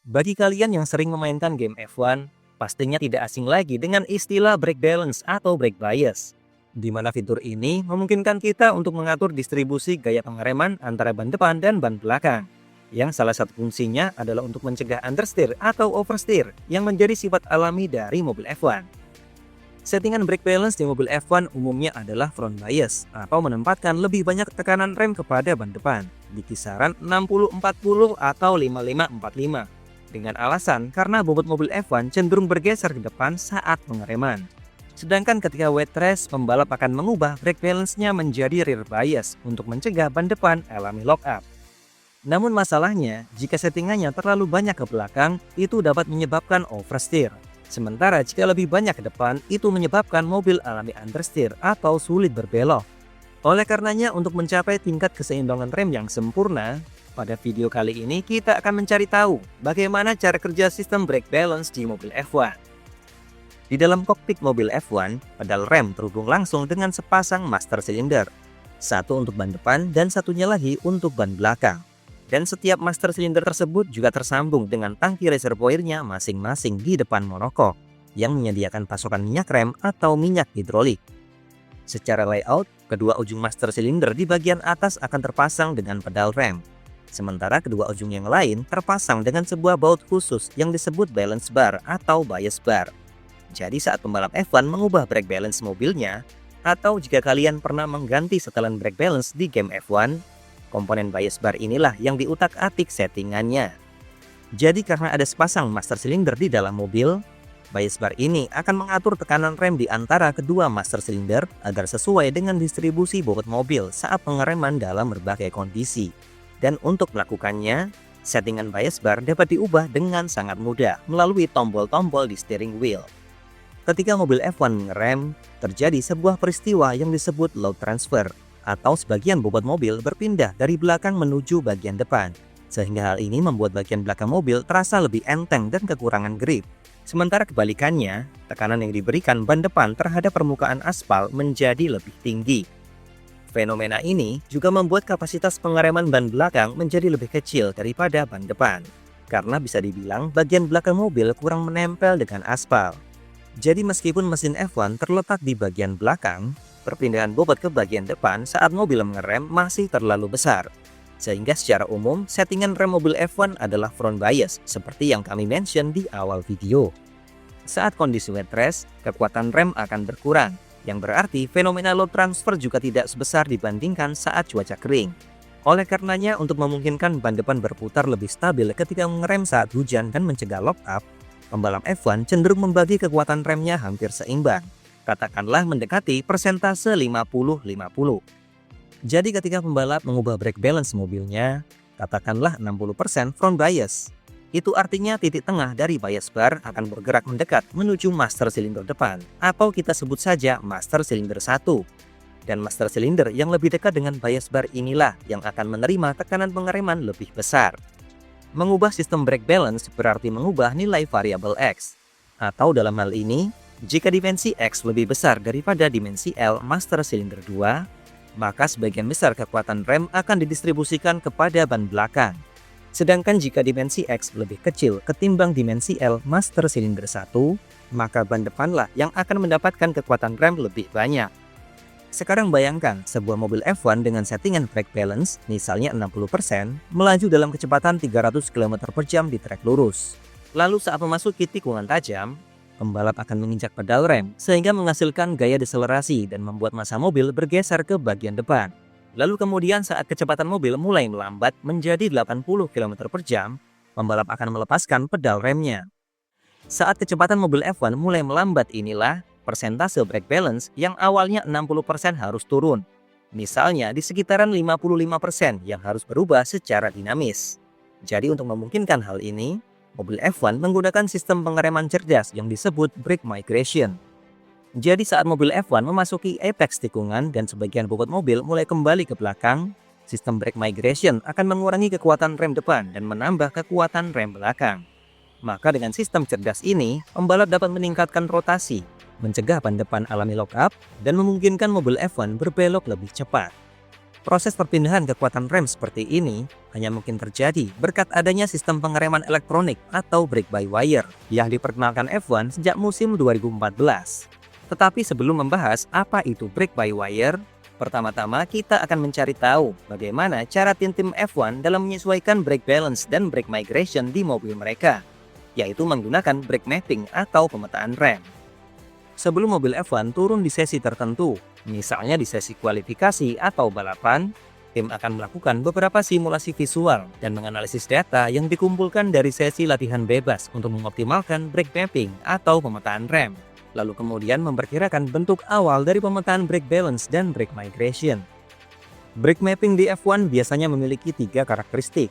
Bagi kalian yang sering memainkan game F1, pastinya tidak asing lagi dengan istilah brake balance atau brake bias, di mana fitur ini memungkinkan kita untuk mengatur distribusi gaya pengereman antara ban depan dan ban belakang, yang salah satu fungsinya adalah untuk mencegah understeer atau oversteer yang menjadi sifat alami dari mobil F1. Settingan brake balance di mobil F1 umumnya adalah front bias atau menempatkan lebih banyak tekanan rem kepada ban depan di kisaran 60-40 atau 55-45 dengan alasan karena bobot mobil F1 cenderung bergeser ke depan saat pengereman. Sedangkan ketika wet race, pembalap akan mengubah brake balance-nya menjadi rear bias untuk mencegah ban depan alami lock up. Namun masalahnya, jika settingannya terlalu banyak ke belakang, itu dapat menyebabkan oversteer. Sementara jika lebih banyak ke depan, itu menyebabkan mobil alami understeer atau sulit berbelok. Oleh karenanya, untuk mencapai tingkat keseimbangan rem yang sempurna, pada video kali ini kita akan mencari tahu bagaimana cara kerja sistem brake balance di mobil F1. Di dalam kokpit mobil F1, pedal rem terhubung langsung dengan sepasang master cylinder. Satu untuk ban depan dan satunya lagi untuk ban belakang. Dan setiap master cylinder tersebut juga tersambung dengan tangki reservoirnya masing-masing di depan monokok yang menyediakan pasokan minyak rem atau minyak hidrolik. Secara layout, kedua ujung master cylinder di bagian atas akan terpasang dengan pedal rem. Sementara kedua ujung yang lain terpasang dengan sebuah baut khusus yang disebut balance bar atau bias bar. Jadi saat pembalap F1 mengubah brake balance mobilnya, atau jika kalian pernah mengganti setelan brake balance di game F1, komponen bias bar inilah yang diutak-atik settingannya. Jadi karena ada sepasang master cylinder di dalam mobil, bias bar ini akan mengatur tekanan rem di antara kedua master cylinder agar sesuai dengan distribusi bobot mobil saat pengereman dalam berbagai kondisi. Dan untuk melakukannya, settingan bias bar dapat diubah dengan sangat mudah melalui tombol-tombol di steering wheel. Ketika mobil F1 mengerem, terjadi sebuah peristiwa yang disebut load transfer, atau sebagian bobot mobil berpindah dari belakang menuju bagian depan, sehingga hal ini membuat bagian belakang mobil terasa lebih enteng dan kekurangan grip. Sementara kebalikannya, tekanan yang diberikan ban depan terhadap permukaan aspal menjadi lebih tinggi. Fenomena ini juga membuat kapasitas pengereman ban belakang menjadi lebih kecil daripada ban depan, karena bisa dibilang bagian belakang mobil kurang menempel dengan aspal. Jadi meskipun mesin F1 terletak di bagian belakang, perpindahan bobot ke bagian depan saat mobil mengerem masih terlalu besar. Sehingga secara umum, settingan rem mobil F1 adalah front bias, seperti yang kami mention di awal video. Saat kondisi wet race, kekuatan rem akan berkurang, yang berarti fenomena load transfer juga tidak sebesar dibandingkan saat cuaca kering. Oleh karenanya, untuk memungkinkan ban depan berputar lebih stabil ketika mengerem saat hujan dan mencegah lock up, pembalap F1 cenderung membagi kekuatan remnya hampir seimbang. Katakanlah mendekati persentase 50-50. Jadi ketika pembalap mengubah brake balance mobilnya, katakanlah 60% front bias. Itu artinya titik tengah dari bias bar akan bergerak mendekat menuju master cylinder depan, atau kita sebut saja master cylinder 1. Dan master cylinder yang lebih dekat dengan bias bar inilah yang akan menerima tekanan pengereman lebih besar. Mengubah sistem brake balance berarti mengubah nilai variabel X. Atau dalam hal ini, jika dimensi X lebih besar daripada dimensi L master cylinder 2, maka sebagian besar kekuatan rem akan didistribusikan kepada ban belakang. Sedangkan jika dimensi X lebih kecil ketimbang dimensi L master cylinder 1, maka ban depanlah yang akan mendapatkan kekuatan rem lebih banyak. Sekarang bayangkan sebuah mobil F1 dengan settingan brake balance, misalnya 60%, melaju dalam kecepatan 300 km/jam di trek lurus. Lalu saat memasuki tikungan tajam, pembalap akan menginjak pedal rem sehingga menghasilkan gaya deselerasi dan membuat massa mobil bergeser ke bagian depan. Lalu kemudian saat kecepatan mobil mulai melambat menjadi 80 km/jam, pembalap akan melepaskan pedal remnya. Saat kecepatan mobil F1 mulai melambat inilah, persentase brake balance yang awalnya 60% harus turun. Misalnya di sekitaran 55% yang harus berubah secara dinamis. Jadi untuk memungkinkan hal ini, mobil F1 menggunakan sistem pengereman cerdas yang disebut brake migration. Jadi saat mobil F1 memasuki apex tikungan dan sebagian bobot mobil mulai kembali ke belakang, sistem brake migration akan mengurangi kekuatan rem depan dan menambah kekuatan rem belakang. Maka dengan sistem cerdas ini, pembalap dapat meningkatkan rotasi, mencegah ban depan alami lock up, dan memungkinkan mobil F1 berbelok lebih cepat. Proses perpindahan kekuatan rem seperti ini hanya mungkin terjadi berkat adanya sistem pengereman elektronik atau brake-by-wire yang diperkenalkan F1 sejak musim 2014. Tetapi sebelum membahas apa itu brake-by-wire, pertama-tama kita akan mencari tahu bagaimana cara tim F1 dalam menyesuaikan brake balance dan brake migration di mobil mereka, yaitu menggunakan brake mapping atau pemetaan rem. Sebelum mobil F1 turun di sesi tertentu, misalnya di sesi kualifikasi atau balapan, tim akan melakukan beberapa simulasi visual dan menganalisis data yang dikumpulkan dari sesi latihan bebas untuk mengoptimalkan brake mapping atau pemetaan rem, lalu kemudian memperkirakan bentuk awal dari pemetaan brake balance dan brake migration. Brake mapping di F1 biasanya memiliki 3 karakteristik.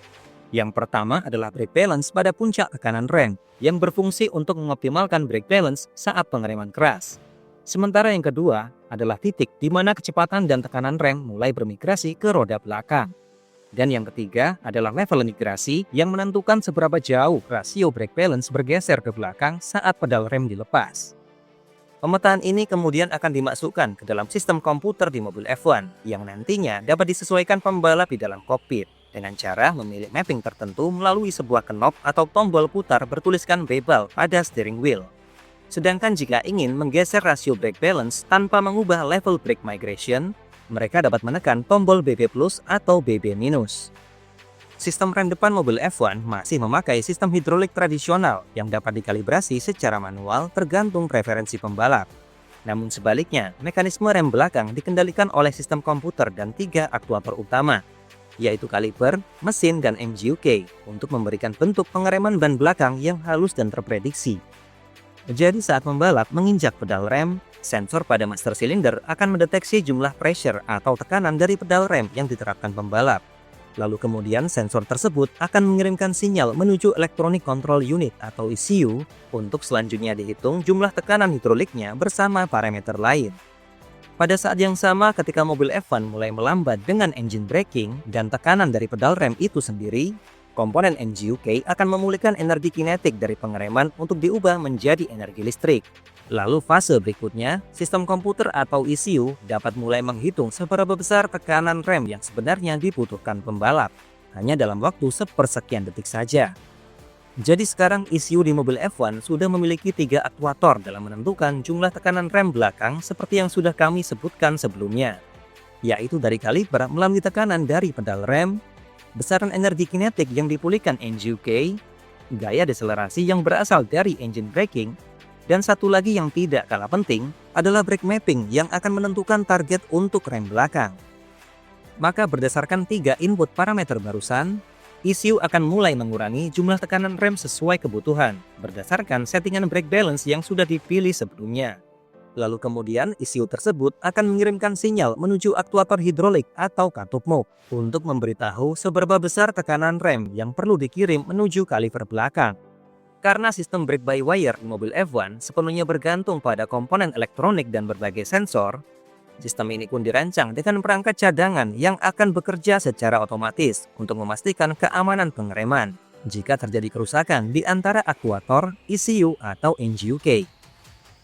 Yang pertama adalah brake balance pada puncak tekanan rem, yang berfungsi untuk mengoptimalkan brake balance saat pengereman keras. Sementara yang kedua adalah titik di mana kecepatan dan tekanan rem mulai bermigrasi ke roda belakang. Dan yang ketiga adalah level migrasi yang menentukan seberapa jauh rasio brake balance bergeser ke belakang saat pedal rem dilepas. Pemetaan ini kemudian akan dimasukkan ke dalam sistem komputer di mobil F1 yang nantinya dapat disesuaikan pembalap di dalam kokpit dengan cara memilih mapping tertentu melalui sebuah knob atau tombol putar bertuliskan Bebel pada steering wheel. Sedangkan jika ingin menggeser rasio brake balance tanpa mengubah level brake migration, mereka dapat menekan tombol BB+ atau BB-. Sistem rem depan mobil F1 masih memakai sistem hidrolik tradisional yang dapat dikalibrasi secara manual tergantung preferensi pembalap. Namun sebaliknya, mekanisme rem belakang dikendalikan oleh sistem komputer dan 3 aktuator utama, yaitu kaliper, mesin, dan MGU-K untuk memberikan bentuk pengereman ban belakang yang halus dan terprediksi. Jadi saat pembalap menginjak pedal rem, sensor pada master cylinder akan mendeteksi jumlah pressure atau tekanan dari pedal rem yang diterapkan pembalap. Lalu kemudian sensor tersebut akan mengirimkan sinyal menuju Electronic Control Unit atau ECU untuk selanjutnya dihitung jumlah tekanan hidroliknya bersama parameter lain. Pada saat yang sama ketika mobil F1 mulai melambat dengan engine braking dan tekanan dari pedal rem itu sendiri, komponen MGU-K akan memulihkan energi kinetik dari pengereman untuk diubah menjadi energi listrik. Lalu fase berikutnya, sistem komputer atau ECU dapat mulai menghitung seberapa besar tekanan rem yang sebenarnya dibutuhkan pembalap, hanya dalam waktu sepersekian detik saja. Jadi sekarang ECU di mobil F1 sudah memiliki 3 aktuator dalam menentukan jumlah tekanan rem belakang seperti yang sudah kami sebutkan sebelumnya, yaitu dari kaliper melalui tekanan dari pedal rem, besaran energi kinetik yang dipulihkan MGU-K, gaya deselerasi yang berasal dari engine braking, dan satu lagi yang tidak kalah penting adalah brake mapping yang akan menentukan target untuk rem belakang. Maka berdasarkan 3 input parameter barusan, ECU akan mulai mengurangi jumlah tekanan rem sesuai kebutuhan berdasarkan settingan brake balance yang sudah dipilih sebelumnya. Lalu kemudian ECU tersebut akan mengirimkan sinyal menuju aktuator hidrolik atau katup move untuk memberitahu seberapa besar tekanan rem yang perlu dikirim menuju kaliper belakang. Karena sistem brake-by-wire di mobil F1 sepenuhnya bergantung pada komponen elektronik dan berbagai sensor, sistem ini pun dirancang dengan perangkat cadangan yang akan bekerja secara otomatis untuk memastikan keamanan pengereman jika terjadi kerusakan di antara aktuator, ECU, atau MGU-K.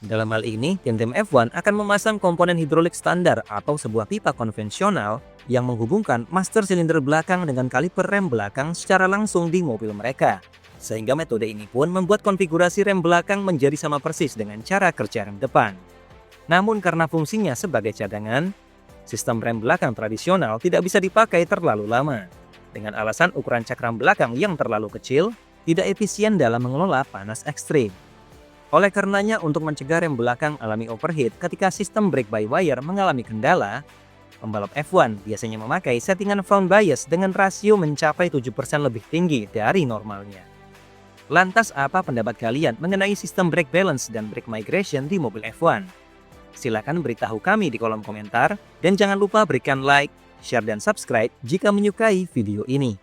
Dalam hal ini, tim F1 akan memasang komponen hidrolik standar atau sebuah pipa konvensional yang menghubungkan master silinder belakang dengan kaliper rem belakang secara langsung di mobil mereka. Sehingga metode ini pun membuat konfigurasi rem belakang menjadi sama persis dengan cara kerja rem depan. Namun karena fungsinya sebagai cadangan, sistem rem belakang tradisional tidak bisa dipakai terlalu lama. Dengan alasan ukuran cakram belakang yang terlalu kecil, tidak efisien dalam mengelola panas ekstrim. Oleh karenanya untuk mencegah rem belakang alami overheat ketika sistem brake-by-wire mengalami kendala, pembalap F1 biasanya memakai settingan front bias dengan rasio mencapai 7% lebih tinggi dari normalnya. Lantas apa pendapat kalian mengenai sistem brake balance dan brake migration di mobil F1? Silakan beritahu kami di kolom komentar dan jangan lupa berikan like, share dan subscribe jika menyukai video ini.